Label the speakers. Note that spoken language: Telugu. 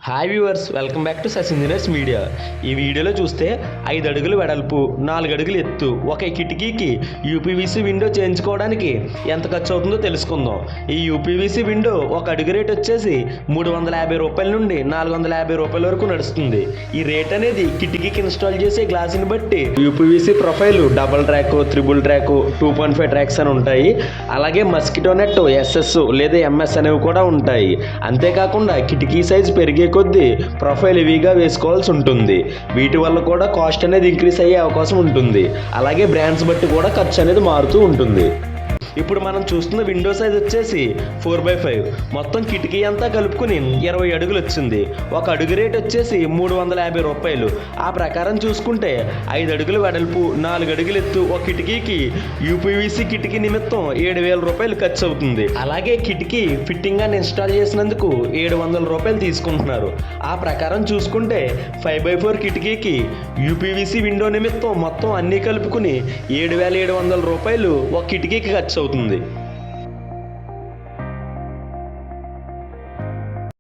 Speaker 1: Hi viewers, welcome back to సచింజినర్స్ మీడియా. ఈ వీడియోలో చూస్తే 5 అడుగులు వెడల్పు, 4 అడుగులు ఎత్తు ఒక కిటికీకి యూపీవీసీ విండో చేయించుకోవడానికి ఎంత ఖర్చు అవుతుందో తెలుసుకుందాం. ఈ యూపీవీసీ విండో ఒక అడుగు రేట్ వచ్చేసి 350 రూపాయల నుండి 450 రూపాయల వరకు నడుస్తుంది. ఈ రేట్ అనేది కిటికీకి ఇన్స్టాల్ చేసే గ్లాసుని బట్టి UPVC profile double track, triple track, 2.5 tracks అని ఉంటాయి. అలాగే మస్కిటో నెట్ ఎస్ఎస్ లేదా ఎంఎస్ అనేవి కూడా ఉంటాయి. అంతేకాకుండా కిటికీ సైజ్ పెరిగే కొద్దీ ప్రొఫైల్ హెవీగా వేసుకోవాల్సి ఉంటుంది. వీటి వల్ల కూడా కాస్ట్ అనేది ఇంక్రీస్ అయ్యే అవకాశం ఉంటుంది. అలాగే బ్రాండ్స్ బట్టి కూడా ఖర్చు అనేది మారుతూ ఉంటుంది. ఇప్పుడు మనం చూస్తున్న విండో సైజ్ వచ్చేసి 4x5. మొత్తం కిటికీ అంతా కలుపుకుని 20 అడుగులు వచ్చింది. ఒక అడుగు రేట్ వచ్చేసి 350 రూపాయలు. ఆ ప్రకారం చూసుకుంటే 5 అడుగులు వెడల్పు, 4 అడుగులు ఎత్తు ఒక కిటికీకి యూపీవీసీ కిటికీ నిమిత్తం 7,000 రూపాయలు ఖర్చు అవుతుంది. అలాగే కిటికీ ఫిట్టింగ్ అని ఇన్స్టాల్ చేసినందుకు 700 రూపాయలు తీసుకుంటున్నారు. ఆ ప్రకారం చూసుకుంటే 5x4 కిటికీకి యూపీవీసీ విండో నిమిత్తం మొత్తం అన్నీ కలుపుకుని 7,700 రూపాయలు ఒక కిటికీకి ఖర్చు అవుతుంది.